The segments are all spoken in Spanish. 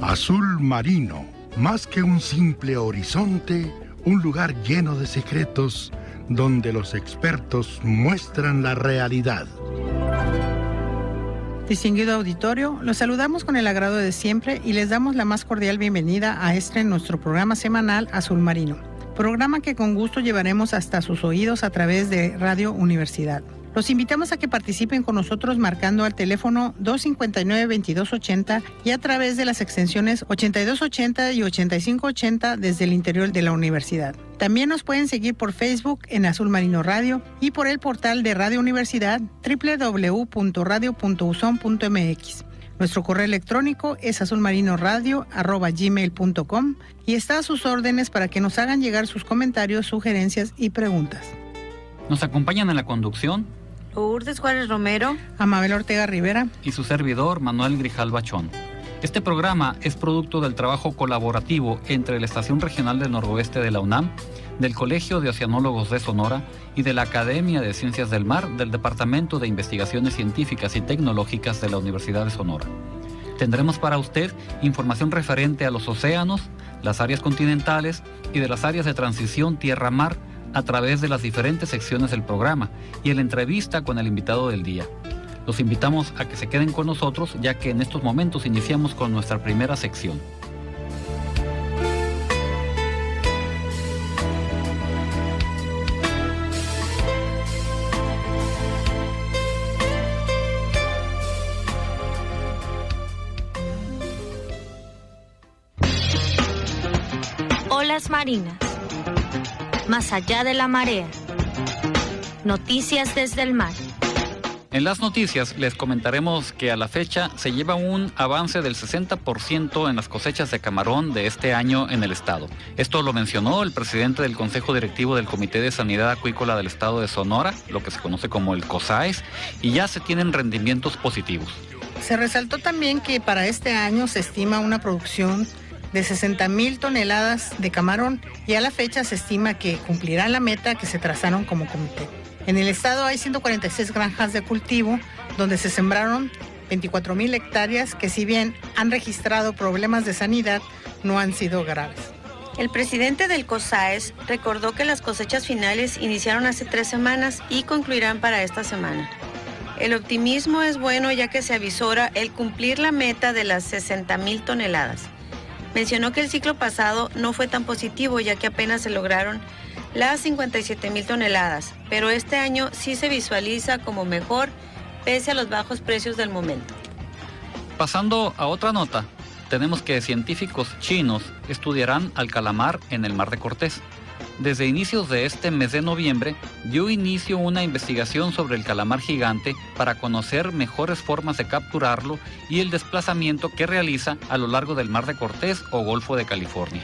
Azul marino, más que un simple horizonte, un lugar lleno de secretos donde los expertos muestran la realidad. Distinguido auditorio, los saludamos con el agrado de siempre y les damos la más cordial bienvenida a nuestro programa semanal Azul Marino, programa que con gusto llevaremos hasta sus oídos a través de Radio Universidad. Los invitamos a que participen con nosotros marcando al teléfono 259-2280 y a través de las extensiones 8280 y 8580 desde el interior de la universidad. También nos pueden seguir por Facebook en Azul Marino Radio y por el portal de Radio Universidad www.radio.uson.mx. Nuestro correo electrónico es azulmarinoradio@gmail.com y está a sus órdenes para que nos hagan llegar sus comentarios, sugerencias y preguntas. Nos acompañan en la conducción Lourdes Juárez Romero, Amabel Ortega Rivera y su servidor Manuel Grijalva Chón. Este programa es producto del trabajo colaborativo entre la Estación Regional del Noroeste de la UNAM, del Colegio de Oceanólogos de Sonora y de la Academia de Ciencias del Mar del Departamento de Investigaciones Científicas y Tecnológicas de la Universidad de Sonora. Tendremos para usted información referente a los océanos, las áreas continentales y de las áreas de transición tierra-mar a través de las diferentes secciones del programa y en la entrevista con el invitado del día. Los invitamos a que se queden con nosotros, ya que en estos momentos iniciamos con nuestra primera sección. Olas marinas. Más allá de la marea. Noticias desde el mar. En las noticias les comentaremos que a la fecha se lleva un avance del 60% en las cosechas de camarón de este año en el estado. Esto lo mencionó el presidente del Consejo Directivo del Comité de Sanidad Acuícola del Estado de Sonora, lo que se conoce como el COSAES, y ya se tienen rendimientos positivos. Se resaltó también que para este año se estima una producción de 60,000 toneladas de camarón y a la fecha se estima que cumplirán la meta que se trazaron como comité. En el estado hay 146 granjas de cultivo donde se sembraron 24,000 hectáreas que, si bien han registrado problemas de sanidad, no han sido graves. El presidente del COSAES recordó que las cosechas finales iniciaron hace 3 semanas y concluirán para esta semana. El optimismo es bueno ya que se avisora el cumplir la meta de las 60,000 toneladas. Mencionó que el ciclo pasado no fue tan positivo ya que apenas se lograron las 57,000 toneladas, pero este año sí se visualiza como mejor pese a los bajos precios del momento. Pasando a otra nota, tenemos que científicos chinos estudiarán al calamar en el Mar de Cortés. Desde inicios de este mes de noviembre, dio inicio una investigación sobre el calamar gigante para conocer mejores formas de capturarlo y el desplazamiento que realiza a lo largo del Mar de Cortés o Golfo de California.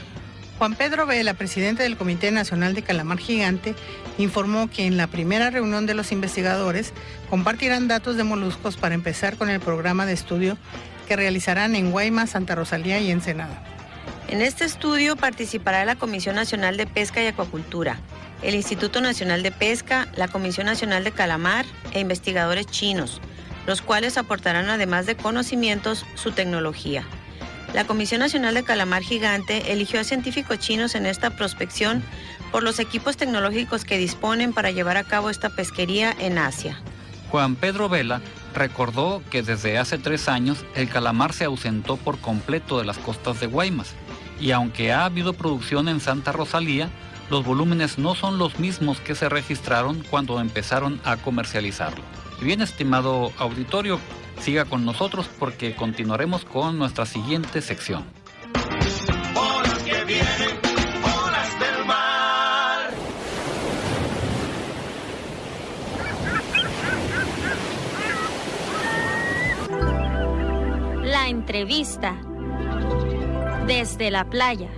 Juan Pedro Vela, presidente del Comité Nacional de Calamar Gigante, informó que en la primera reunión de los investigadores compartirán datos de moluscos para empezar con el programa de estudio que realizarán en Guaymas, Santa Rosalía y Ensenada. En este estudio participará la Comisión Nacional de Pesca y Acuacultura, el Instituto Nacional de Pesca, la Comisión Nacional de Calamar e investigadores chinos, los cuales aportarán, además de conocimientos, su tecnología. La Comisión Nacional de Calamar Gigante eligió a científicos chinos en esta prospección por los equipos tecnológicos que disponen para llevar a cabo esta pesquería en Asia. Juan Pedro Vela recordó que desde hace 3 años el calamar se ausentó por completo de las costas de Guaymas, y aunque ha habido producción en Santa Rosalía, los volúmenes no son los mismos que se registraron cuando empezaron a comercializarlo. Y bien, estimado auditorio, siga con nosotros porque continuaremos con nuestra siguiente sección. Olas que vienen, olas del mar. La entrevista desde la playa.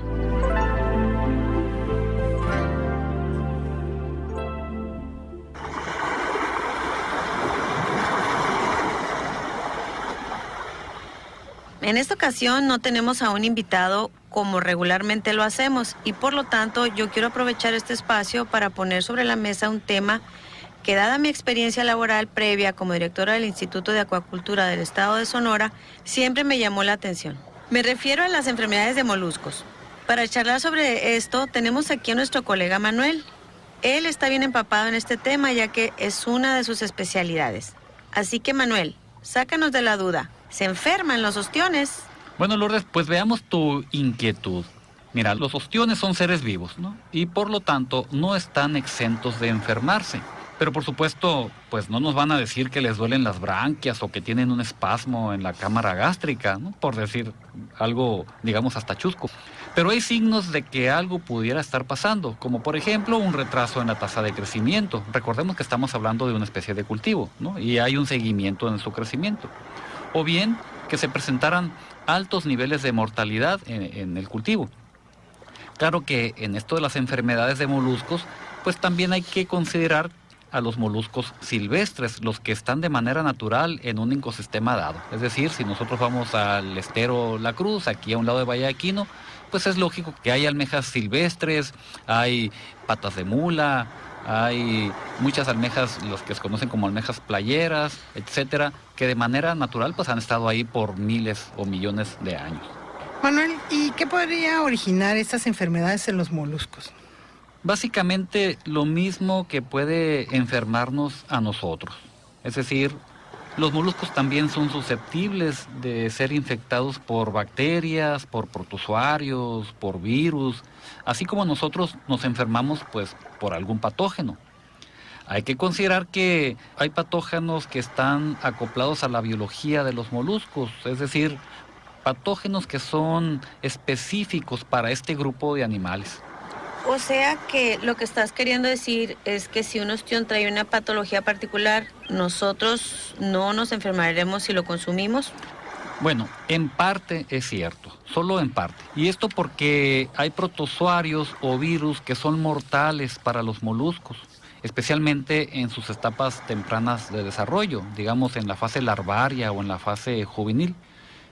En esta ocasión no tenemos a un invitado como regularmente lo hacemos y por lo tanto yo quiero aprovechar este espacio para poner sobre la mesa un tema que, dada mi experiencia laboral previa como directora del Instituto de Acuacultura del Estado de Sonora, siempre me llamó la atención. Me refiero a las enfermedades de moluscos. Para charlar sobre esto, tenemos aquí a nuestro colega Manuel. Él está bien empapado en este tema, ya que es una de sus especialidades. Así que, Manuel, sácanos de la duda. ¿Se enferman los ostiones? Bueno, Lourdes, pues veamos tu inquietud. Mira, los ostiones son seres vivos, ¿no? Y por lo tanto no están exentos de enfermarse. Pero por supuesto, pues no nos van a decir que les duelen las branquias o que tienen un espasmo en la cámara gástrica, ¿no? Por decir algo, digamos, hasta chusco. Pero hay signos de que algo pudiera estar pasando, como por ejemplo un retraso en la tasa de crecimiento. Recordemos que estamos hablando de una especie de cultivo, ¿no? Y hay un seguimiento en su crecimiento. O bien que se presentaran altos niveles de mortalidad en el cultivo. Claro que en esto de las enfermedades de moluscos, pues también hay que considerar a los moluscos silvestres, los que están de manera natural en un ecosistema dado. Es decir, si nosotros vamos al estero La Cruz, aquí a un lado de Valle de Aquino, pues es lógico que hay almejas silvestres, hay patas de mula, hay muchas almejas, los que se conocen como almejas playeras, etcétera, que de manera natural pues han estado ahí por miles o millones de años. Manuel, ¿y qué podría originar estas enfermedades en los moluscos? Básicamente lo mismo que puede enfermarnos a nosotros. Es decir, los moluscos también son susceptibles de ser infectados por bacterias, por protozoarios, por virus, así como nosotros nos enfermamos pues por algún patógeno. Hay que considerar que hay patógenos que están acoplados a la biología de los moluscos, es decir, patógenos que son específicos para este grupo de animales. O sea que lo que estás queriendo decir es que si un ostión trae una patología particular, nosotros no nos enfermaremos si lo consumimos. Bueno, en parte es cierto, solo en parte. Y esto porque hay protozoarios o virus que son mortales para los moluscos, especialmente en sus etapas tempranas de desarrollo, digamos en la fase larvaria o en la fase juvenil.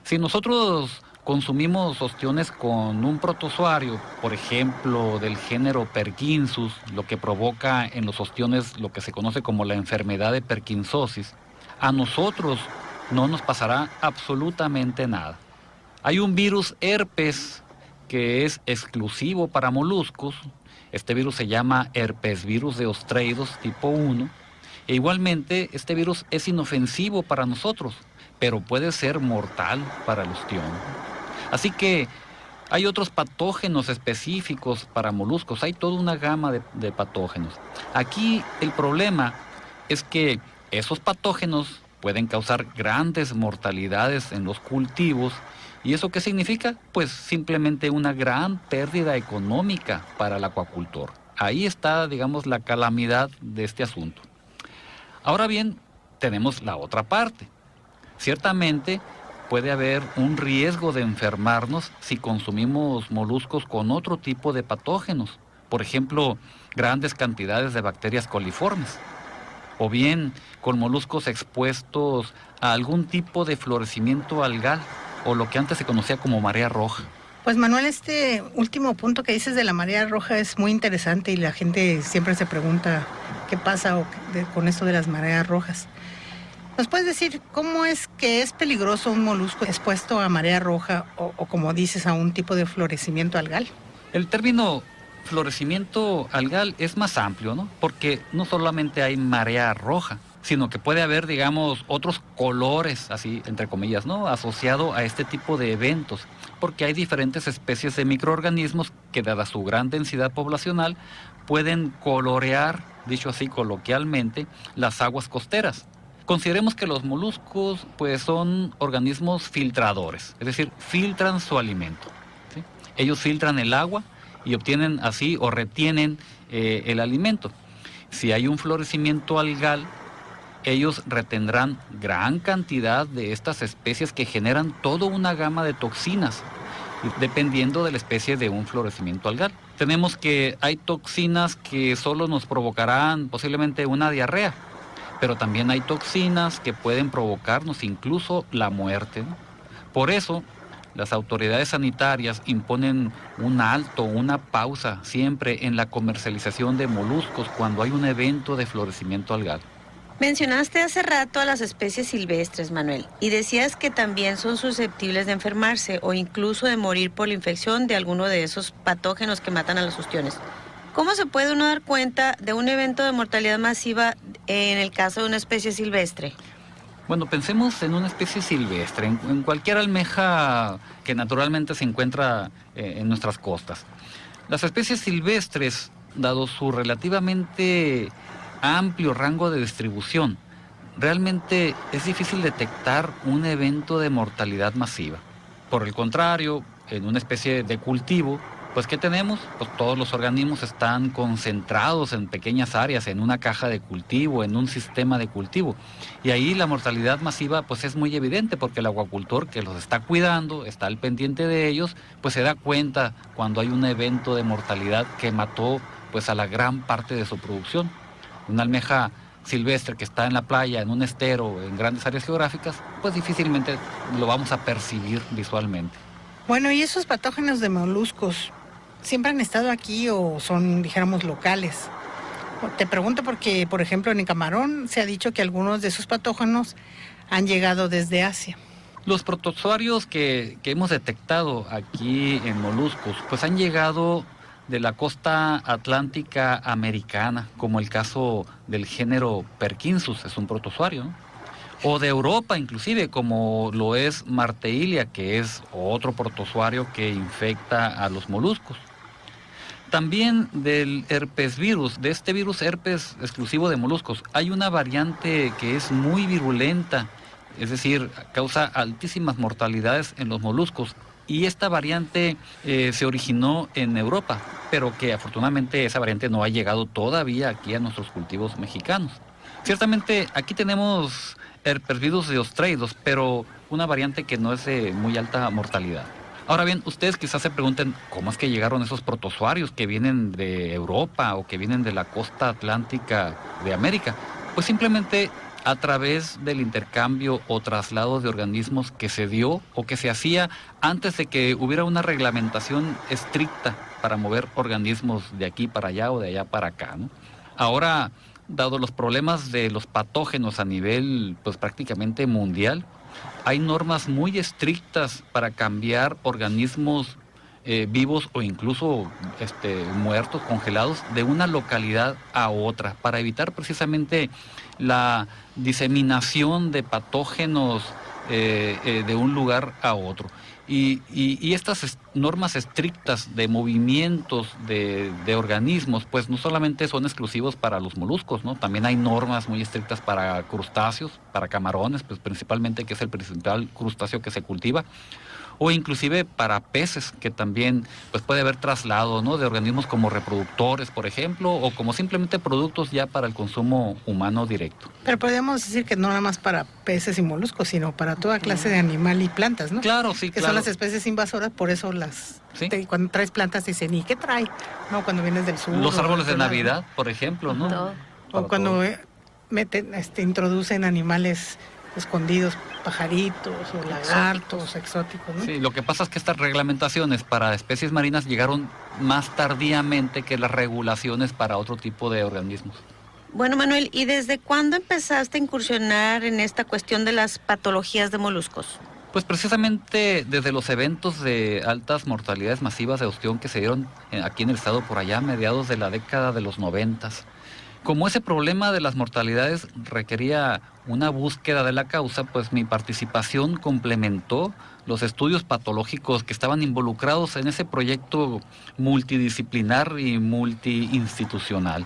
Si nosotros consumimos ostiones con un protozoario, por ejemplo, del género Perkinsus, lo que provoca en los ostiones lo que se conoce como la enfermedad de Perkinsosis, a nosotros no nos pasará absolutamente nada. Hay un virus herpes que es exclusivo para moluscos. Este virus se llama herpesvirus de ostreidos tipo 1. E igualmente, este virus es inofensivo para nosotros, pero puede ser mortal para el ostión. Así que hay otros patógenos específicos para moluscos, hay toda una gama de patógenos. Aquí el problema es que esos patógenos pueden causar grandes mortalidades en los cultivos. ¿Y eso qué significa? Pues simplemente una gran pérdida económica para el acuacultor. Ahí está, digamos, la calamidad de este asunto. Ahora bien, tenemos la otra parte. Ciertamente puede haber un riesgo de enfermarnos si consumimos moluscos con otro tipo de patógenos. Por ejemplo, grandes cantidades de bacterias coliformes. O bien con moluscos expuestos a algún tipo de florecimiento algal, o lo que antes se conocía como marea roja. Pues Manuel, este último punto que dices de la marea roja es muy interesante y la gente siempre se pregunta qué pasa con esto de las mareas rojas. ¿Nos puedes decir cómo es que es peligroso un molusco expuesto a marea roja o como dices, a un tipo de florecimiento algal? El término florecimiento algal es más amplio, ¿no? Porque no solamente hay marea roja, sino que puede haber, digamos, otros colores, así, entre comillas, ¿no? Asociado a este tipo de eventos, porque hay diferentes especies de microorganismos que, dada su gran densidad poblacional, pueden colorear, dicho así coloquialmente, las aguas costeras. Consideremos que los moluscos pues son organismos filtradores, es decir, filtran su alimento, ¿sí? Ellos filtran el agua y obtienen así o retienen el alimento. Si hay un florecimiento algal, ellos retendrán gran cantidad de estas especies que generan toda una gama de toxinas, dependiendo de la especie de un florecimiento algal. Tenemos que hay toxinas que solo nos provocarán posiblemente una diarrea, pero también hay toxinas que pueden provocarnos incluso la muerte, ¿no? Por eso, las autoridades sanitarias imponen un alto, una pausa siempre en la comercialización de moluscos cuando hay un evento de florecimiento algal. Mencionaste hace rato a las especies silvestres, Manuel, y decías que también son susceptibles de enfermarse o incluso de morir por la infección de alguno de esos patógenos que matan a los ostiones. ¿Cómo se puede uno dar cuenta de un evento de mortalidad masiva en el caso de una especie silvestre? Bueno, pensemos en una especie silvestre, en cualquier almeja que naturalmente se encuentra en nuestras costas. Las especies silvestres, dado su relativamente amplio rango de distribución, realmente es difícil detectar un evento de mortalidad masiva. Por el contrario, en una especie de cultivo, pues ¿qué tenemos? Pues todos los organismos están concentrados en pequeñas áreas, en una caja de cultivo, en un sistema de cultivo. Y ahí la mortalidad masiva pues es muy evidente porque el acuacultor que los está cuidando, está al pendiente de ellos, pues se da cuenta cuando hay un evento de mortalidad que mató pues a la gran parte de su producción. Una almeja silvestre que está en la playa, en un estero, en grandes áreas geográficas, pues difícilmente lo vamos a percibir visualmente. Bueno, ¿y esos patógenos de moluscos siempre han estado aquí o son, dijéramos, locales? Te pregunto porque, por ejemplo, en el camarón se ha dicho que algunos de esos patógenos han llegado desde Asia. Los protozoarios que hemos detectado aquí en moluscos, pues han llegado de la costa atlántica americana, como el caso del género Perkinsus, es un protozoario, ¿no? O de Europa inclusive, como lo es Marteilia, que es otro protozoario que infecta a los moluscos. También del herpesvirus, de este virus herpes exclusivo de moluscos, hay una variante que es muy virulenta, es decir, causa altísimas mortalidades en los moluscos. Y esta variante se originó en Europa, pero que afortunadamente esa variante no ha llegado todavía aquí a nuestros cultivos mexicanos. Ciertamente aquí tenemos herpesvirus de ostreidos, pero una variante que no es de muy alta mortalidad. Ahora bien, ustedes quizás se pregunten cómo es que llegaron esos protozoarios que vienen de Europa o que vienen de la costa atlántica de América. Pues simplemente a través del intercambio o traslado de organismos que se dio o que se hacía antes de que hubiera una reglamentación estricta para mover organismos de aquí para allá o de allá para acá, ¿no? Ahora, dado los problemas de los patógenos a nivel pues prácticamente mundial, hay normas muy estrictas para cambiar organismos vivos o incluso muertos, congelados, de una localidad a otra, para evitar precisamente la diseminación de patógenos de un lugar a otro. Y estas normas estrictas de movimientos de organismos, pues no solamente son exclusivos para los moluscos, ¿no? También hay normas muy estrictas para crustáceos, para camarones, pues principalmente, que es el principal crustáceo que se cultiva, o inclusive para peces, que también pues puede haber traslado, ¿no?, de organismos como reproductores, por ejemplo, o como simplemente productos ya para el consumo humano directo. Pero podríamos decir que no nada más para peces y moluscos, sino para toda clase de animal y plantas, ¿no? Claro, sí, que claro. Son las especies invasoras, por eso las... ¿Sí? Cuando traes plantas dicen, ¿y qué trae? No, cuando vienes del sur. Los árboles de Navidad, por ejemplo, ¿no? Todo. O cuando introducen animales escondidos, pajaritos o lagartos exóticos, ¿no? Sí, lo que pasa es que estas reglamentaciones para especies marinas llegaron más tardíamente que las regulaciones para otro tipo de organismos. Bueno, Manuel, ¿y desde cuándo empezaste a incursionar en esta cuestión de las patologías de moluscos? Pues precisamente desde los eventos de altas mortalidades masivas de ostión que se dieron aquí en el estado por allá a mediados de la década de los 90. Como ese problema de las mortalidades requería una búsqueda de la causa, pues mi participación complementó los estudios patológicos que estaban involucrados en ese proyecto multidisciplinar y multiinstitucional.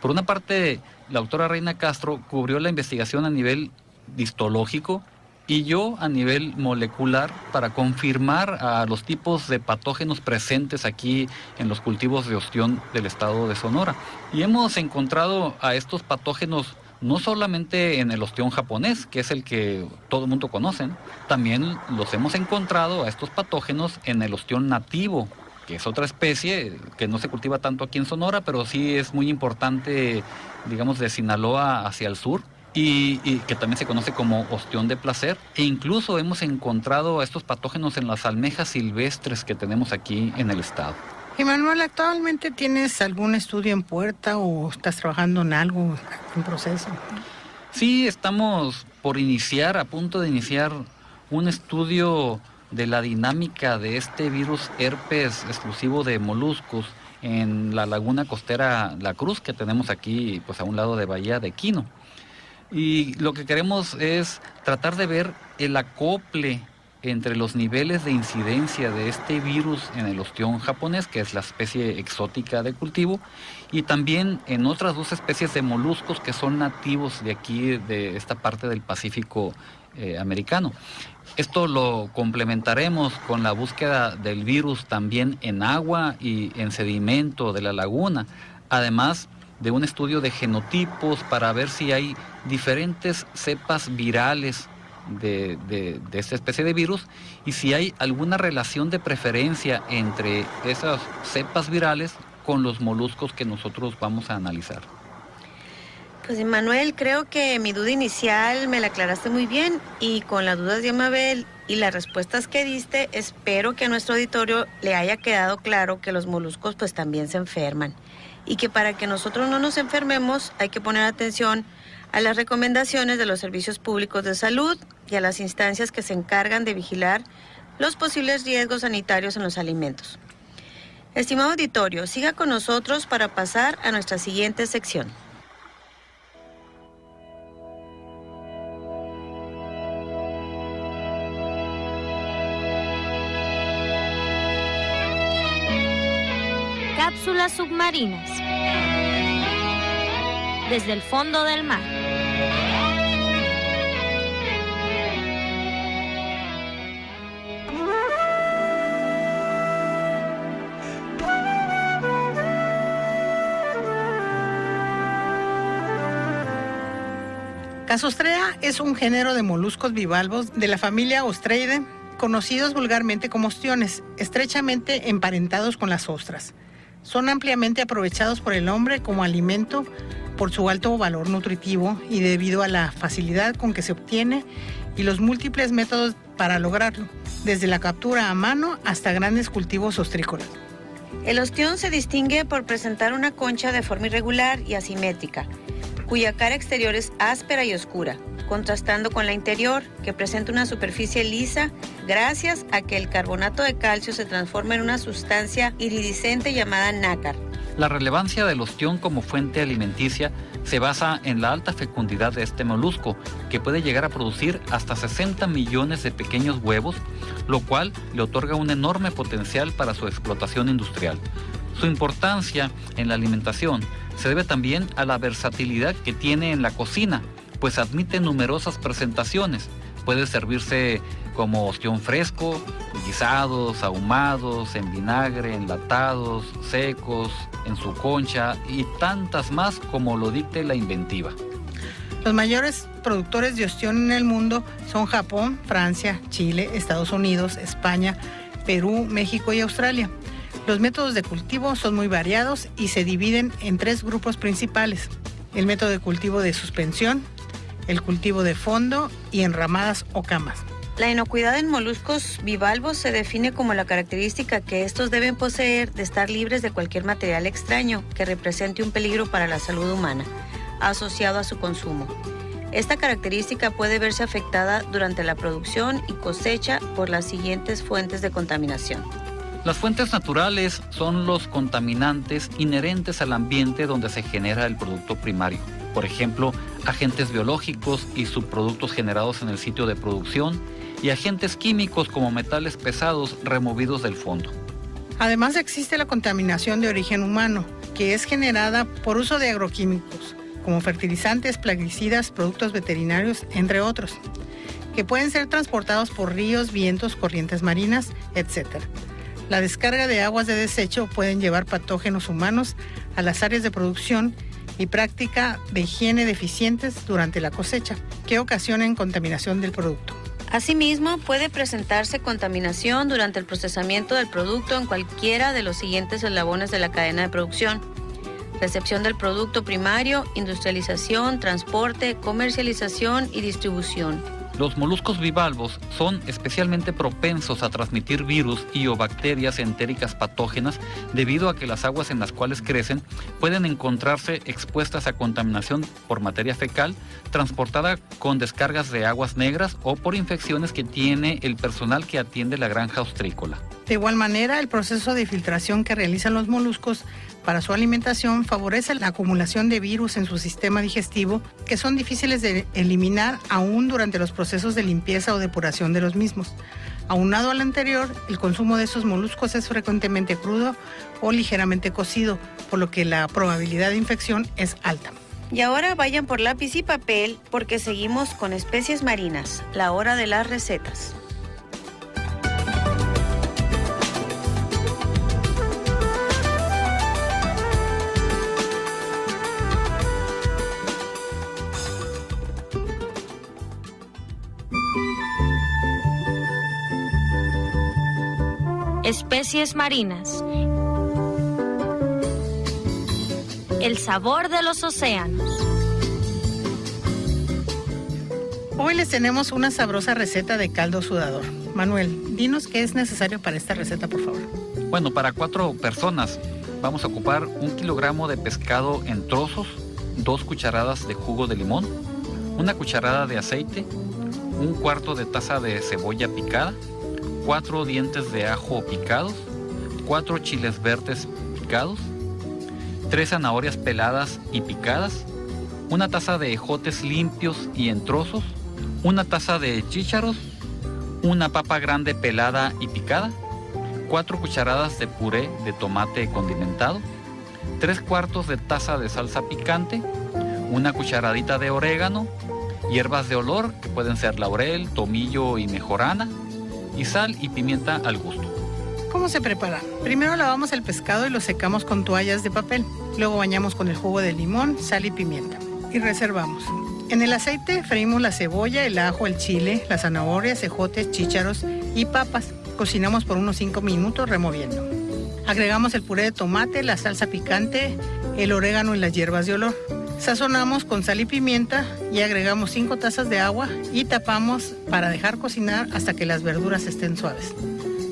Por una parte, la doctora Reina Castro cubrió la investigación a nivel histológico y yo a nivel molecular para confirmar a los tipos de patógenos presentes aquí en los cultivos de ostión del estado de Sonora. Y hemos encontrado a estos patógenos no solamente en el ostión japonés, que es el que todo el mundo conoce, también los hemos encontrado a estos patógenos en el ostión nativo, que es otra especie que no se cultiva tanto aquí en Sonora, pero sí es muy importante, digamos, de Sinaloa hacia el sur. Y que también se conoce como ostión de placer, e incluso hemos encontrado a estos patógenos en las almejas silvestres que tenemos aquí en el estado. Y Manuel, ¿actualmente tienes algún estudio en puerta o estás trabajando en algo en proceso? Sí, estamos a punto de iniciar un estudio de la dinámica de este virus herpes exclusivo de moluscos en la laguna costera La Cruz, que tenemos aquí pues a un lado de Bahía de Quino. Y lo que queremos es tratar de ver el acople entre los niveles de incidencia de este virus en el ostión japonés, que es la especie exótica de cultivo, y también en otras 2 especies de moluscos que son nativos de aquí, de esta parte del Pacífico americano. Esto lo complementaremos con la búsqueda del virus también en agua y en sedimento de la laguna, además de un estudio de genotipos para ver si hay diferentes cepas virales de esta especie de virus y si hay alguna relación de preferencia entre esas cepas virales con los moluscos que nosotros vamos a analizar. Pues Manuel, creo que mi duda inicial me la aclaraste muy bien, y con las dudas de Amabel y las respuestas que diste, espero que a nuestro auditorio le haya quedado claro que los moluscos pues también se enferman, y que para que nosotros no nos enfermemos hay que poner atención a las recomendaciones de los servicios públicos de salud y a las instancias que se encargan de vigilar los posibles riesgos sanitarios en los alimentos. Estimado auditorio, siga con nosotros para pasar a nuestra siguiente sección. Cápsulas submarinas. Desde el fondo del mar. Casostrea es un género de moluscos bivalvos de la familia Ostreidae, conocidos vulgarmente como ostiones, estrechamente emparentados con las ostras. Son ampliamente aprovechados por el hombre como alimento por su alto valor nutritivo y debido a la facilidad con que se obtiene y los múltiples métodos para lograrlo, desde la captura a mano hasta grandes cultivos ostrícolas. El ostión se distingue por presentar una concha de forma irregular y asimétrica, cuya cara exterior es áspera y oscura, contrastando con la interior, que presenta una superficie lisa gracias a que el carbonato de calcio se transforma en una sustancia iridiscente llamada nácar. La relevancia del ostión como fuente alimenticia se basa en la alta fecundidad de este molusco, que puede llegar a producir hasta 60 millones de pequeños huevos, lo cual le otorga un enorme potencial para su explotación industrial. Su importancia en la alimentación se debe también a la versatilidad que tiene en la cocina, pues admite numerosas presentaciones. Puede servirse como ostión fresco, guisados, ahumados, en vinagre, enlatados, secos, en su concha y tantas más como lo dicte la inventiva. Los mayores productores de ostión en el mundo son Japón, Francia, Chile, Estados Unidos, España, Perú, México y Australia. Los métodos de cultivo son muy variados y se dividen en 3 grupos principales: el método de cultivo de suspensión, el cultivo de fondo y en ramadas o camas. La inocuidad en moluscos bivalvos se define como la característica que estos deben poseer de estar libres de cualquier material extraño que represente un peligro para la salud humana, asociado a su consumo. Esta característica puede verse afectada durante la producción y cosecha por las siguientes fuentes de contaminación. Las fuentes naturales son los contaminantes inherentes al ambiente donde se genera el producto primario. Por ejemplo, agentes biológicos y subproductos generados en el sitio de producción y agentes químicos como metales pesados removidos del fondo. Además existe la contaminación de origen humano, que es generada por uso de agroquímicos, como fertilizantes, plaguicidas, productos veterinarios, entre otros, que pueden ser transportados por ríos, vientos, corrientes marinas, etc. La descarga de aguas de desecho pueden llevar patógenos humanos a las áreas de producción y práctica de higiene deficientes durante la cosecha, que ocasionan contaminación del producto. Asimismo, puede presentarse contaminación durante el procesamiento del producto en cualquiera de los siguientes eslabones de la cadena de producción: recepción del producto primario, industrialización, transporte, comercialización y distribución. Los moluscos bivalvos son especialmente propensos a transmitir virus y o bacterias entéricas patógenas debido a que las aguas en las cuales crecen pueden encontrarse expuestas a contaminación por materia fecal transportada con descargas de aguas negras o por infecciones que tiene el personal que atiende la granja ostrícola. De igual manera, el proceso de filtración que realizan los moluscos para su alimentación favorece la acumulación de virus en su sistema digestivo que son difíciles de eliminar aún durante los procesos de limpieza o depuración de los mismos. Aunado al anterior, el consumo de estos moluscos es frecuentemente crudo o ligeramente cocido, por lo que la probabilidad de infección es alta. Y ahora vayan por lápiz y papel porque seguimos con especies marinas, la hora de las recetas. Especies marinas. El sabor de los océanos. Hoy les tenemos una sabrosa receta de caldo sudador. Manuel, dinos qué es necesario para esta receta, por favor. Bueno, para 4 personas vamos a ocupar 1 kilogramo de pescado en trozos, 2 cucharadas de jugo de limón, 1 cucharada de aceite, 1/4 de taza de cebolla picada, 4 dientes de ajo picados, 4 chiles verdes picados, 3 zanahorias peladas y picadas, 1 taza de ejotes limpios y en trozos, 1 taza de chícharos, 1 papa grande pelada y picada, 4 cucharadas de puré de tomate condimentado, 3/4 de taza de salsa picante, 1 cucharadita de orégano, hierbas de olor que pueden ser laurel, tomillo y mejorana, y sal y pimienta al gusto. ¿Cómo se prepara? Primero lavamos el pescado y lo secamos con toallas de papel. Luego bañamos con el jugo de limón, sal y pimienta. Y reservamos. En el aceite freímos la cebolla, el ajo, el chile, las zanahorias, ejotes, chícharos y papas. Cocinamos por unos 5 minutos removiendo. Agregamos el puré de tomate, la salsa picante, el orégano y las hierbas de olor. Sazonamos con sal y pimienta y agregamos 5 tazas de agua y tapamos para dejar cocinar hasta que las verduras estén suaves.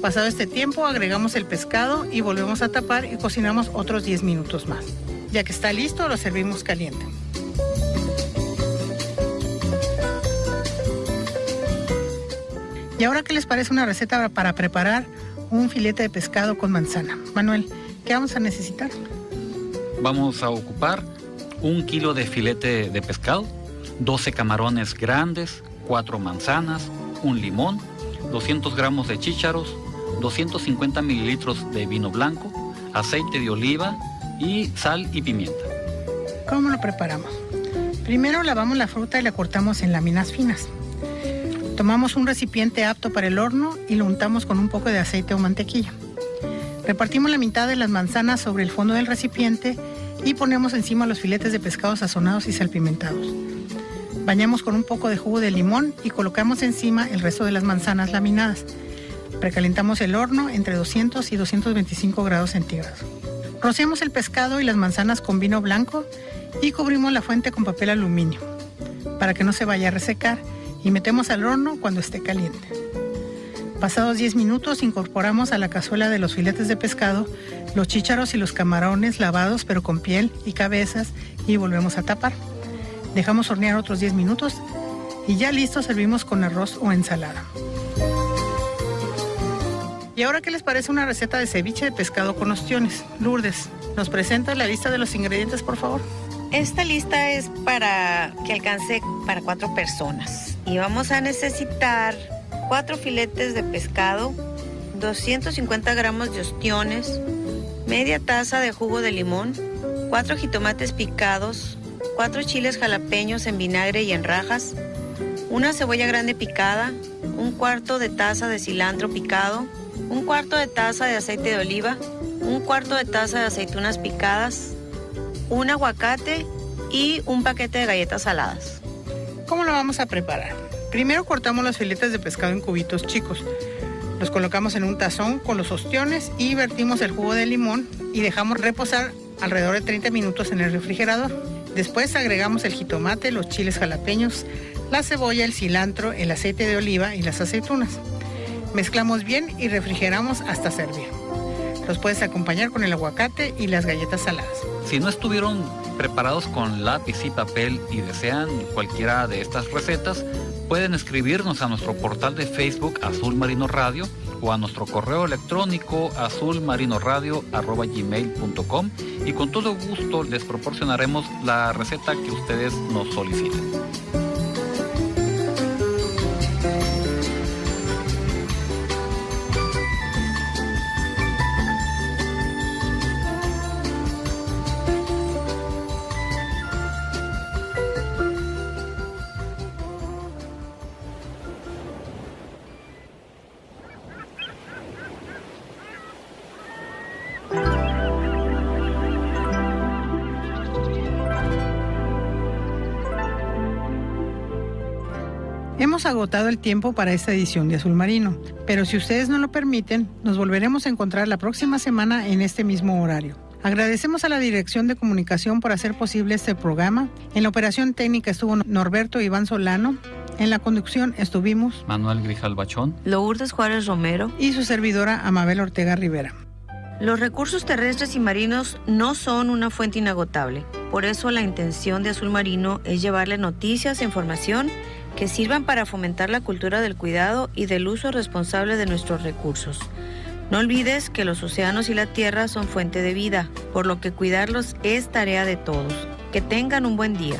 Pasado este tiempo agregamos el pescado y volvemos a tapar y cocinamos otros 10 minutos más. Ya que está listo, lo servimos caliente. ¿Y ahora qué les parece una receta para preparar un filete de pescado con manzana? Manuel, ¿qué vamos a necesitar? Vamos a ocupar 1 kilo de filete de pescado, 12 camarones grandes, 4 manzanas, 1 limón, 200 gramos de chícharos, 250 mililitros de vino blanco, aceite de oliva y sal y pimienta. ¿Cómo lo preparamos? Primero lavamos la fruta y la cortamos en láminas finas. Tomamos un recipiente apto para el horno y lo untamos con un poco de aceite o mantequilla. Repartimos la mitad de las manzanas sobre el fondo del recipiente y ponemos encima los filetes de pescado sazonados y salpimentados. Bañamos con un poco de jugo de limón y colocamos encima el resto de las manzanas laminadas. Precalentamos el horno entre 200 y 225 grados centígrados. Rociamos el pescado y las manzanas con vino blanco y cubrimos la fuente con papel aluminio para que no se vaya a resecar y metemos al horno cuando esté caliente. Pasados 10 minutos incorporamos a la cazuela de los filetes de pescado los chícharos y los camarones lavados pero con piel y cabezas y volvemos a tapar. Dejamos hornear otros 10 minutos y ya listo servimos con arroz o ensalada. ¿Y ahora qué les parece una receta de ceviche de pescado con ostiones? Lourdes, ¿nos presentas la lista de los ingredientes, por favor? Esta lista es para que alcance para 4 personas. Y vamos a necesitar 4 filetes de pescado, 250 gramos de ostiones, media taza de jugo de limón, 4 jitomates picados, 4 chiles jalapeños en vinagre y en rajas, una cebolla grande picada, 1/4 de taza de cilantro picado, 1/4 de taza de aceite de oliva, 1/4 de taza de aceitunas picadas, un aguacate y un paquete de galletas saladas. ¿Cómo lo vamos a preparar? Primero cortamos los filetes de pescado en cubitos chicos. Los colocamos en un tazón con los ostiones y vertimos el jugo de limón y dejamos reposar alrededor de 30 minutos en el refrigerador. Después agregamos el jitomate, los chiles jalapeños, la cebolla, el cilantro, el aceite de oliva y las aceitunas. Mezclamos bien y refrigeramos hasta servir. Los puedes acompañar con el aguacate y las galletas saladas. Si no estuvieron preparados con lápiz y papel y desean cualquiera de estas recetas, pueden escribirnos a nuestro portal de Facebook Azul Marino Radio o a nuestro correo electrónico azulmarinoradio@gmail.com y con todo gusto les proporcionaremos la receta que ustedes nos soliciten. Hemos agotado el tiempo para esta edición de Azul Marino, pero si ustedes no lo permiten, nos volveremos a encontrar la próxima semana en este mismo horario. Agradecemos a la Dirección de Comunicación por hacer posible este programa. En la operación técnica estuvo Norberto Iván Solano. En la conducción estuvimos Manuel Grijal Bachón, Lourdes Juárez Romero y su servidora Amabel Ortega Rivera. Los recursos terrestres y marinos no son una fuente inagotable. Por eso la intención de Azul Marino es llevarle noticias e información que sirvan para fomentar la cultura del cuidado y del uso responsable de nuestros recursos. No olvides que los océanos y la tierra son fuente de vida, por lo que cuidarlos es tarea de todos. Que tengan un buen día.